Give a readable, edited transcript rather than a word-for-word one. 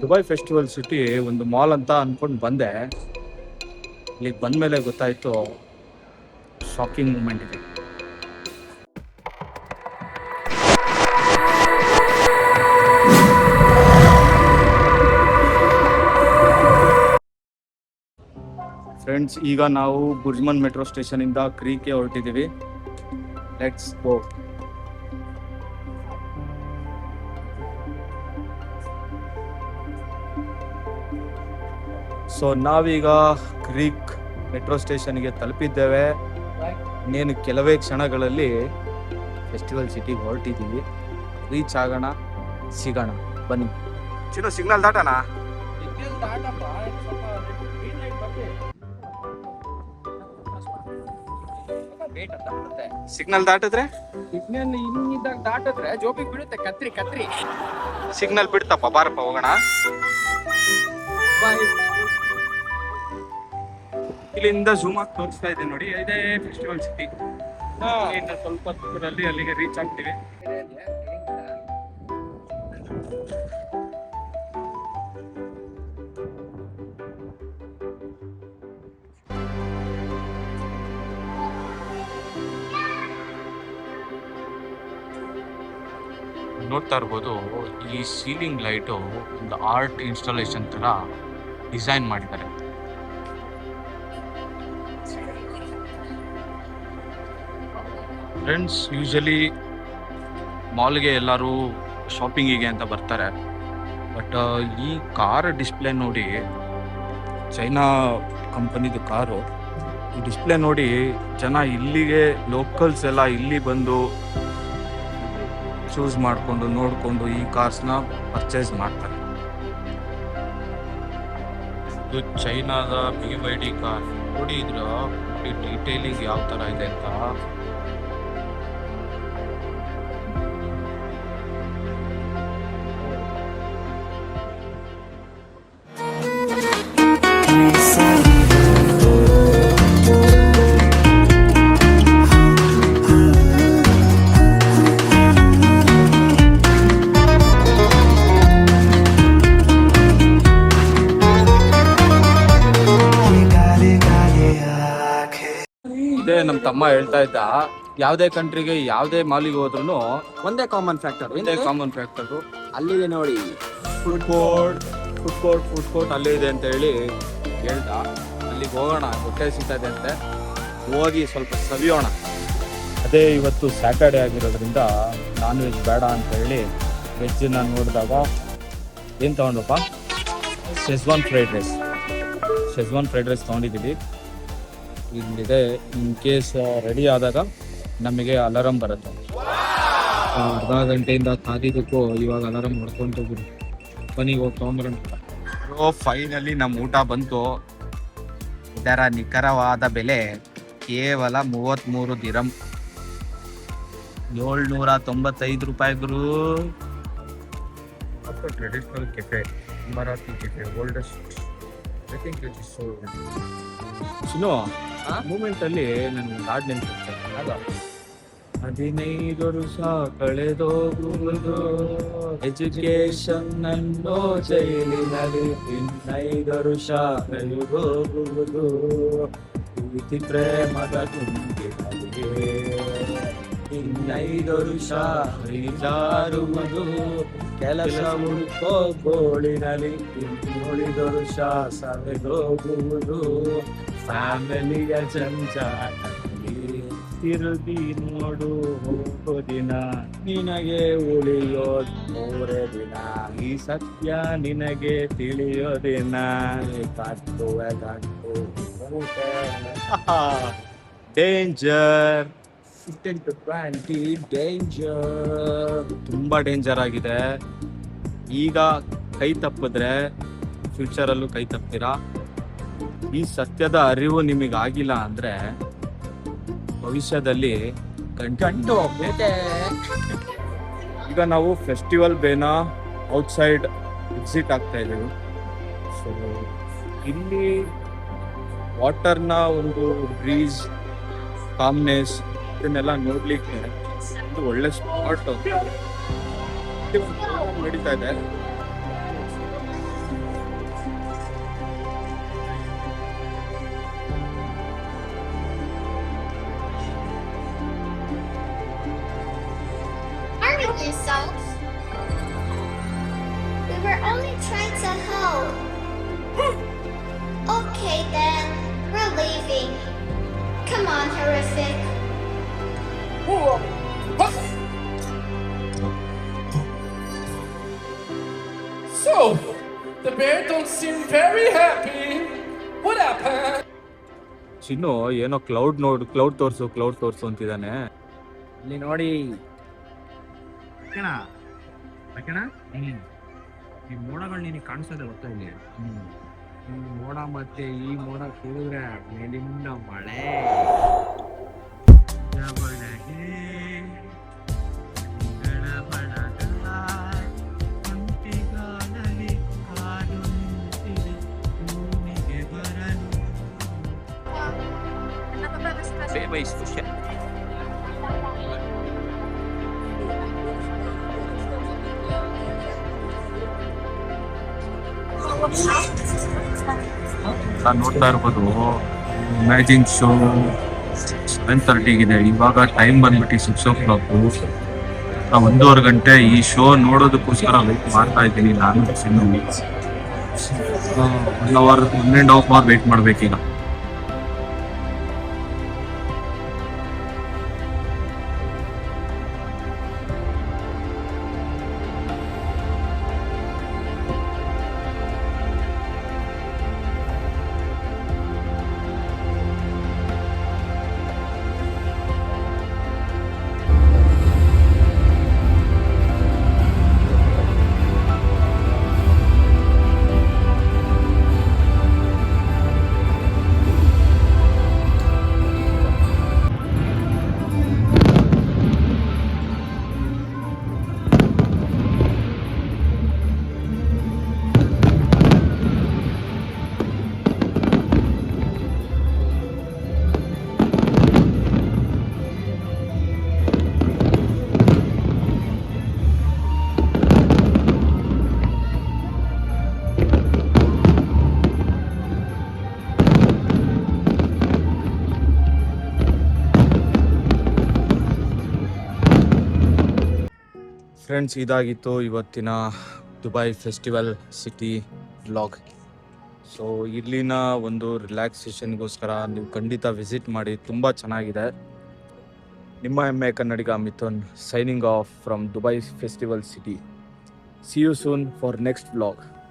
Dubai festival city ಒಂದು mall ಅಂತ ಅನ್ಕೊಂಡು ಬಂದೆ. ಇಲ್ಲಿಗೆ ಬಂದಮೇಲೆ ಗೊತ್ತಾಯಿತು, ಶಾಕಿಂಗ್ ಮೂಮೆಂಟ್ ಇದೆ. ಫ್ರೆಂಡ್ಸ್, ಈಗ ನಾವು ಬುರ್ಜ್ಮನ್ ಮೆಟ್ರೋ ಸ್ಟೇಷನ್ ಇಂದ ಕ್ರೀಕ್ಗೆ ಹೊರಟಿದ್ದೀವಿ. Let's go. ಸೊ ನಾವೀಗ ಕ್ರೀಕ್ ಮೆಟ್ರೋ ಸ್ಟೇಷನ್ಗೆ ತಲುಪಿದ್ದೇವೆ. ಇನ್ನೇನು ಕೆಲವೇ ಕ್ಷಣಗಳಲ್ಲಿ ಫೆಸ್ಟಿವಲ್ ಸಿಟಿಗೆ ಹೊರಟಿದ್ದೀವಿ. ರೀಚ್ ಆಗೋಣ, ಸಿಗೋಣ, ಬನ್ನಿ. ಚಿನ್ನು, ಸಿಗ್ನಲ್ ದಾಟೋಣ? ಸಿಗ್ನಲ್ ದಾಟಿದ್ರೆ ಸಿಗ್ನಲ್ ಇನ್ನಿದ್ದಾಗ ದಾಟಿದ್ರೆ ಜೋಬಿಗೆ ಬಿಡುತ್ತೆ. ಕತ್ರಿ ಸಿಗ್ನಲ್ ಬಿಡ್ತಪ್ಪ, ಬಾರಪ್ಪ ಹೋಗೋಣ. ಇಲ್ಲಿಂದ ಝೂಮ್ ಆಗಿ ತೋರಿಸ್ತಾ ಇದೆ ನೋಡಿ, ಇದೇ ಫೆಸ್ಟಿವಲ್ ಸಿಟಿ. ಇನ್ನು ಸ್ವಲ್ಪ ಹೊತ್ತರಲ್ಲಿ ಅಲ್ಲಿಗೆ ರೀಚ್ ಆಗ್ತೀವಿ. ನೋಡ್ತಾ ಇರ್ಬೋದು, ಈ ಸೀಲಿಂಗ್ ಲೈಟು ಒಂದು ಆರ್ಟ್ ಇನ್ಸ್ಟಾಲೇಷನ್ ತರ ಡಿಸೈನ್ ಮಾಡಿದ್ದಾರೆ. ಫ್ರೆಂಡ್ಸ್, ಯೂಶಲಿ ಮಾಲ್ಗೆ ಎಲ್ಲರೂ ಶಾಪಿಂಗಿಗೆ ಅಂತ ಬರ್ತಾರೆ. ಬಟ್ ಈ ಕಾರ್ ಡಿಸ್ಪ್ಲೇ ನೋಡಿ, ಚೈನಾ ಕಂಪನಿದು ಕಾರು, ಈ ಡಿಸ್ಪ್ಲೇ ನೋಡಿ ಜನ ಇಲ್ಲಿಗೆ ಲೋಕಲ್ಸ್ ಎಲ್ಲ ಇಲ್ಲಿ ಬಂದು ಚೂಸ್ ಮಾಡಿಕೊಂಡು ನೋಡಿಕೊಂಡು ಈ ಕಾರ್ಸ್ನ ಪರ್ಚೇಸ್ ಮಾಡ್ತಾರೆ. ಇದು ಚೈನಾದ BYD ಕಾರ್ ನೋಡಿ. ಇದ್ರ ಡೀಟೇಲಿಂಗ್ ಯಾವ ಥರ ಇದೆ ಅಂತ. ಇದೇ ನಮ್ಮ ತಮ್ಮ ಹೇಳ್ತಾ ಇದ್ದ, ಯಾವುದೇ ಕಂಟ್ರಿಗೆ ಯಾವುದೇ ಮಾಲಿಗೆ ಹೋದ್ರೂ ಒಂದೇ ಕಾಮನ್ ಫ್ಯಾಕ್ಟರ್. ಒಂದೇ ಕಾಮನ್ ಫ್ಯಾಕ್ಟರ್ ಅಲ್ಲಿದೆ ನೋಡಿ, ಫುಡ್ ಕೋರ್ಟ್ ಅಲ್ಲೇ ಇದೆ ಅಂತ ಹೇಳಿ ಹೇಳ್ದ. ಅಲ್ಲಿಗೆ ಹೋಗೋಣ, ಹೊಟ್ಟೆ ಸಿಗ್ತದೆ ಅಂತೆ, ಹೋಗಿ ಸ್ವಲ್ಪ ಸವಿಯೋಣ. ಅದೇ ಇವತ್ತು ಸ್ಯಾಟರ್ಡೆ ಆಗಿರೋದ್ರಿಂದ ನಾನ್ ವೆಜ್ ಬೇಡ ಅಂತ ಹೇಳಿ ವೆಜ್ಜನ್ನ ನೋಡಿದಾಗ ಏನು ತೊಗೊಂಡಪ್ಪ, ಶೆಜ್ವಾನ್ ಫ್ರೈಡ್ ರೈಸ್ ತೊಗೊಂಡಿದ್ದೀವಿ. ಇಲ್ಲಿದೆ, ಇನ್ ಕೇಸ್ ರೆಡಿ ಆದಾಗ ನಮಗೆ ಅಲಾರಂ ಬರುತ್ತೆ. ಅರ್ಧ ಗಂಟೆಯಿಂದ ಕಾದಿದ್ದಕ್ಕೂ ಇವಾಗ ಅಲಾರಂ ಹೊಡ್ಕೊಂಡು ಬಿಡಿ, ಬನ್ನಿ ಹೋಗಿ ತೊಗೊಂಬರೋಣ. ಫೈನಲಿ ನಮ್ಮ ಊಟ ಬಂತು. ಇದರ ನಿಖರವಾದ ಬೆಲೆ ಕೇವಲ 33 ದಿರಂ, 795 ರೂಪಾಯಿ ಗುರು. Traditional cafe, Marathi cafe, oldest. I think it is so. Chinnu, moment ಅಲ್ಲಿ ನನಗೆ ಹಾಡು ನೆನಪಿರ್ತದೆ. 15 ವರ್ಷ ಕಳೆದೋಗುವುದು, ಎಜುಕೇಶನ್ ಅನ್ನೋ ಜೈಲಿನಲ್ಲಿ 15 ವರ್ಷ ಕಳೆದೋಗುವುದು, ಪ್ರೀತಿ ಪ್ರೇಮದ ತುಂಬಿನಲ್ಲಿ 15 ವರ್ಷ ಜಾರುವುದು, ಕೆಲಸ ಹುಡುಕೋ ಗೋಳಿನಲ್ಲಿ 15 ವರ್ಷ ಸವೆದೋಗುವುದು, ಫ್ಯಾಮಿಲಿಯ ಜಂಜಾಟದಲ್ಲಿ ತಿರುಗಿ ನೋಡು ಹೋಗೋ ದಿನ, ನಿನಗೆ ಉಳಿಯೋ 3 ದಿನ, ಈ ಸತ್ಯ ನಿನಗೆ ತಿಳಿಯೋ ದಿನ, ಕಟ್ಟುವೆ ಗಂಟು ಡೇಂಜರ್. 15 to 20 ಡೇಂಜರ್, ತುಂಬ ಡೇಂಜರ್ ಆಗಿದೆ. ಈಗ ಕೈ ತಪ್ಪಿದ್ರೆ ಫ್ಯೂಚರಲ್ಲೂ ಕೈ ತಪ್ತೀರಾ. ಈ ಸತ್ಯದ ಅರಿವು ನಿಮಗಾಗಿಲ್ಲ ಅಂದರೆ ಭವಿಷ್ಯದಲ್ಲಿ ಗಂಟು ಹೋಗ್ಬೇಕು. ಈಗ ನಾವು ಫೆಸ್ಟಿವಲ್ ಬೇನ ಔಟ್ಸೈಡ್ ಎಕ್ಸಿಟ್ ಆಗ್ತಾ ಇದ್ದೀವಿ. ಸೊ ಇಲ್ಲಿ ವಾಟರ್ನ ಒಂದು ಬ್ರೀಸ್, ಕಾಮ್ನೆಸ್ ಇದನ್ನೆಲ್ಲ ನೋಡ್ಲಿಕ್ಕೆ ಒಂದು ಒಳ್ಳೆ ಸ್ಪಾಟ್ ನಡೀತಾ ಇದೆ. trying to help. Okay then, we're leaving. Come on, Horrific. So, the bear don't seem very happy. What happened? ಚಿನ್ನು ಏನೋ ಕ್ಲೌಡ್ ತೋರ್ಸು ಅಂತಿದ್ದಾನೆ. ಇಲ್ಲಿ ನೋಡಿ ಈ ಮೋಡಗಳು ನಿನಗೆ ಕಾಣಿಸೋದೇ ಗೊತ್ತಾ ಇಲ್ಲಿ. ಈ ಮೋಡ ಮತ್ತೆ ಈ ಮೋಡ ಕೂಡಿದ್ರೆ ಮೇಲಿಂದ ಮಳೆ. ನಾನು ನೋಡ್ತಾ ಇರ್ಬೋದು ಇಮ್ಯಾಜಿನ್ ಶೋ 7:30 ಇವಾಗ ಟೈಮ್ ಬಂದ್ಬಿಟ್ಟು 6 o'clock. ನಾವು 1.5 ಗಂಟೆ ಈ ಶೋ ನೋಡೋದಕ್ಕೋಸ್ಕರ ವೆಯ್ಟ್ ಮಾಡ್ತಾ ಇದ್ದೀನಿ. ನಾನು 1.5 hour ವೆಯ್ಟ್ ಮಾಡ್ಬೇಕೀಗ. ಫ್ರೆಂಡ್ಸ್, ಇದಾಗಿತ್ತು ಇವತ್ತಿನ Dubai festival city vlog. So ಇಲ್ಲಿನ ಒಂದು ರಿಲ್ಯಾಕ್ಸೇಷನ್ಗೋಸ್ಕರ ನೀವು ಖಂಡಿತ ವಿಸಿಟ್ ಮಾಡಿ, ತುಂಬ ಚೆನ್ನಾಗಿದೆ. ನಿಮ್ಮ ಹೆಮ್ಮೆ Kannadiga Mithun signing off from Dubai festival city. See you soon for next vlog.